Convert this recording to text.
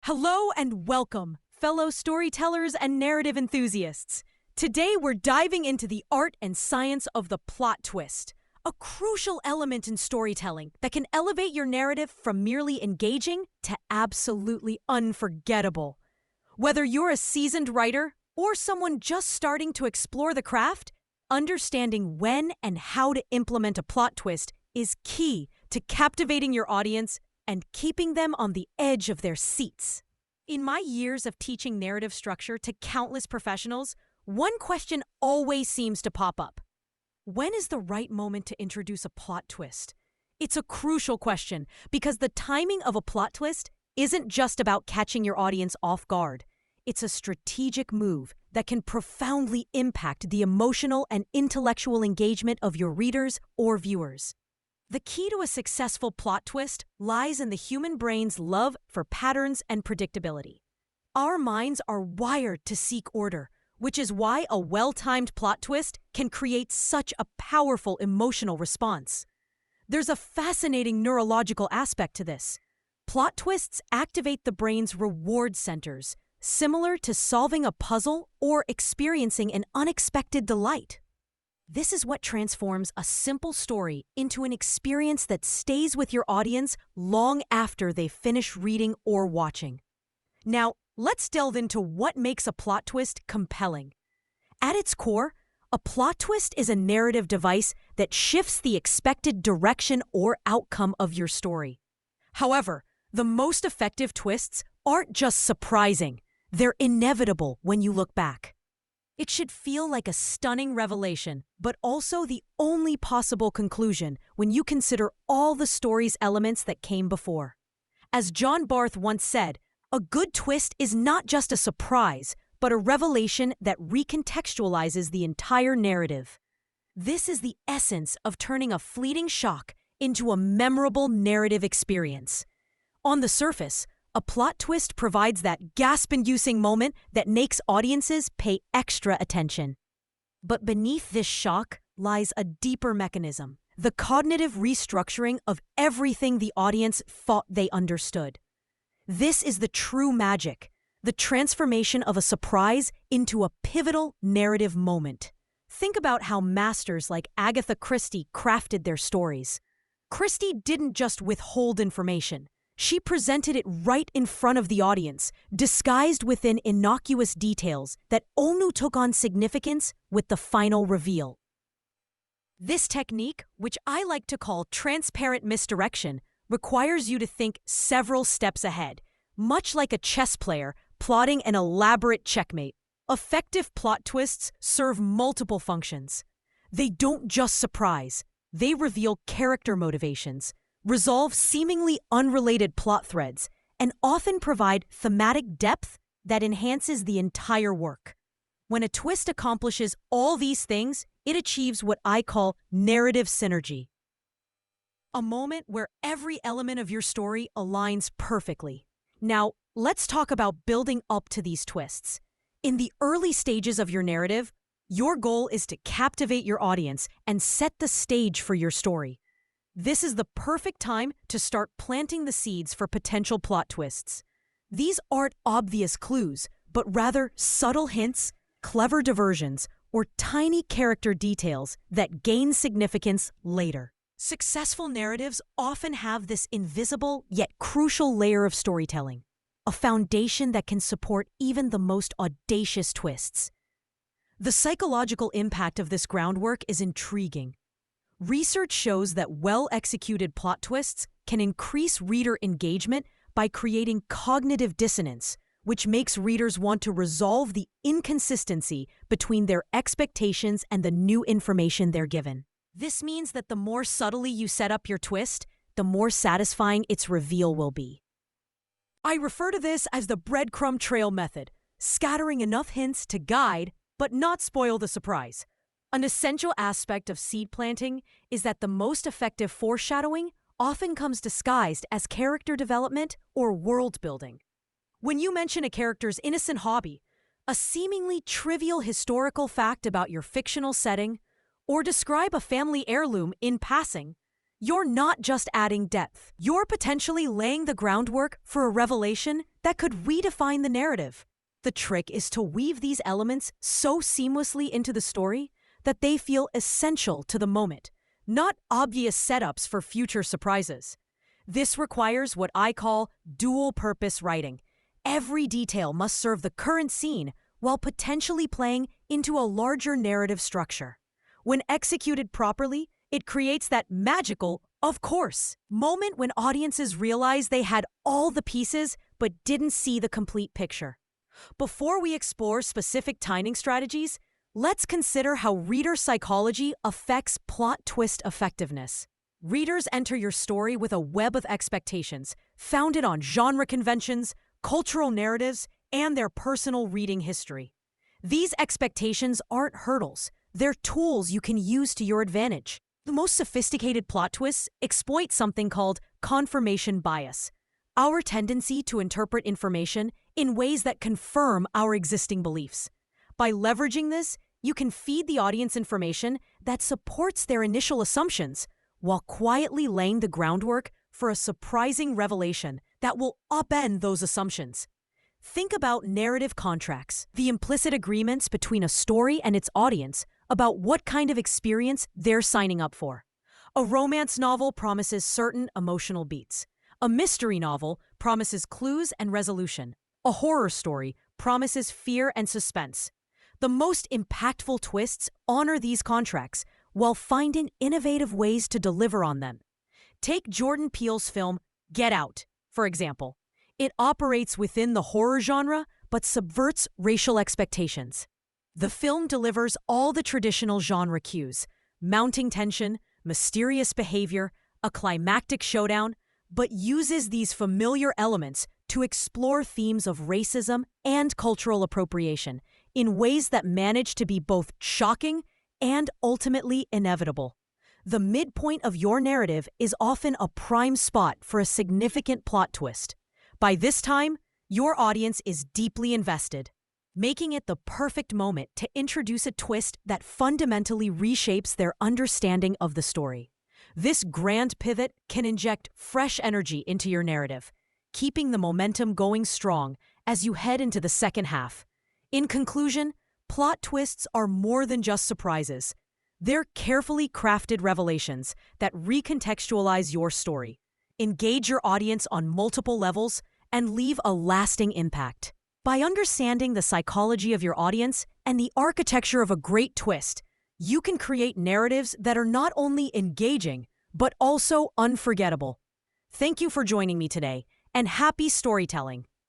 Hello and welcome, fellow storytellers and narrative enthusiasts. Today we're diving into the art and science of the plot twist, a crucial element in storytelling that can elevate your narrative from merely engaging to absolutely unforgettable. Whether you're a seasoned writer or someone just starting to explore the craft, understanding when and how to implement a plot twist is key to captivating your audience and keeping them on the edge of their seats. In my years of teaching narrative structure to countless professionals, one question always seems to pop up. When is the right moment to introduce a plot twist? It's a crucial question because the timing of a plot twist isn't just about catching your audience off guard. It's a strategic move that can profoundly impact the emotional and intellectual engagement of your readers or viewers. The key to a successful plot twist lies in the human brain's love for patterns and predictability. Our minds are wired to seek order, which is why a well-timed plot twist can create such a powerful emotional response. There's a fascinating neurological aspect to this. Plot twists activate the brain's reward centers, similar to solving a puzzle or experiencing an unexpected delight. This is what transforms a simple story into an experience that stays with your audience long after they finish reading or watching. Now, let's delve into what makes a plot twist compelling. At its core, a plot twist is a narrative device that shifts the expected direction or outcome of your story. However, the most effective twists aren't just surprising, they're inevitable when you look back. It should feel like a stunning revelation, but also the only possible conclusion when you consider all the story's elements that came before. As John Barth once said, a good twist is not just a surprise, but a revelation that recontextualizes the entire narrative. This is the essence of turning a fleeting shock into a memorable narrative experience. On the surface, a plot twist provides that gasp-inducing moment that makes audiences pay extra attention. But beneath this shock lies a deeper mechanism, the cognitive restructuring of everything the audience thought they understood. This is the true magic, the transformation of a surprise into a pivotal narrative moment. Think about how masters like Agatha Christie crafted their stories. Christie didn't just withhold information. She presented it right in front of the audience, disguised within innocuous details that only took on significance with the final reveal. This technique, which I like to call transparent misdirection, requires you to think several steps ahead, much like a chess player plotting an elaborate checkmate. Effective plot twists serve multiple functions. They don't just surprise, they reveal character motivations, resolve seemingly unrelated plot threads, and often provide thematic depth that enhances the entire work. When a twist accomplishes all these things, it achieves what I call narrative synergy. A moment where every element of your story aligns perfectly. Now, let's talk about building up to these twists. In the early stages of your narrative, your goal is to captivate your audience and set the stage for your story. This is the perfect time to start planting the seeds for potential plot twists. These aren't obvious clues, but rather subtle hints, clever diversions, or tiny character details that gain significance later. Successful narratives often have this invisible yet crucial layer of storytelling, a foundation that can support even the most audacious twists. The psychological impact of this groundwork is intriguing. Research shows that well-executed plot twists can increase reader engagement by creating cognitive dissonance, which makes readers want to resolve the inconsistency between their expectations and the new information they're given. This means that the more subtly you set up your twist, the more satisfying its reveal will be. I refer to this as the breadcrumb trail method, scattering enough hints to guide but not spoil the surprise. An essential aspect of seed planting is that the most effective foreshadowing often comes disguised as character development or world building. When you mention a character's innocent hobby, a seemingly trivial historical fact about your fictional setting, or describe a family heirloom in passing, You're not just adding depth, you're potentially laying the groundwork for a revelation that could redefine the narrative. The trick is to weave these elements so seamlessly into the story that they feel essential to the moment, not obvious setups for future surprises. This requires what I call dual-purpose writing. Every detail must serve the current scene while potentially playing into a larger narrative structure. When executed properly, it creates that magical, of course, moment when audiences realize they had all the pieces but didn't see the complete picture. Before we explore specific timing strategies, let's consider how reader psychology affects plot twist effectiveness. Readers enter your story with a web of expectations, founded on genre conventions, cultural narratives, and their personal reading history. These expectations aren't hurdles, they're tools you can use to your advantage. The most sophisticated plot twists exploit something called confirmation bias, our tendency to interpret information in ways that confirm our existing beliefs. By leveraging this, you can feed the audience information that supports their initial assumptions, while quietly laying the groundwork for a surprising revelation that will upend those assumptions. Think about narrative contracts, the implicit agreements between a story and its audience about what kind of experience they're signing up for. A romance novel promises certain emotional beats. A mystery novel promises clues and resolution. A horror story promises fear and suspense. The most impactful twists honor these contracts while finding innovative ways to deliver on them. Take Jordan Peele's film Get Out, for example. It operates within the horror genre but subverts racial expectations. The film delivers all the traditional genre cues: mounting tension, mysterious behavior, a climactic showdown, but uses these familiar elements to explore themes of racism and cultural appropriation in ways that manage to be both shocking and ultimately inevitable. The midpoint of your narrative is often a prime spot for a significant plot twist. By this time, your audience is deeply invested, making it the perfect moment to introduce a twist that fundamentally reshapes their understanding of the story. This grand pivot can inject fresh energy into your narrative, keeping the momentum going strong as you head into the second half. In conclusion, plot twists are more than just surprises. They're carefully crafted revelations that recontextualize your story, engage your audience on multiple levels, and leave a lasting impact. By understanding the psychology of your audience and the architecture of a great twist, you can create narratives that are not only engaging, but also unforgettable. Thank you for joining me today, and happy storytelling!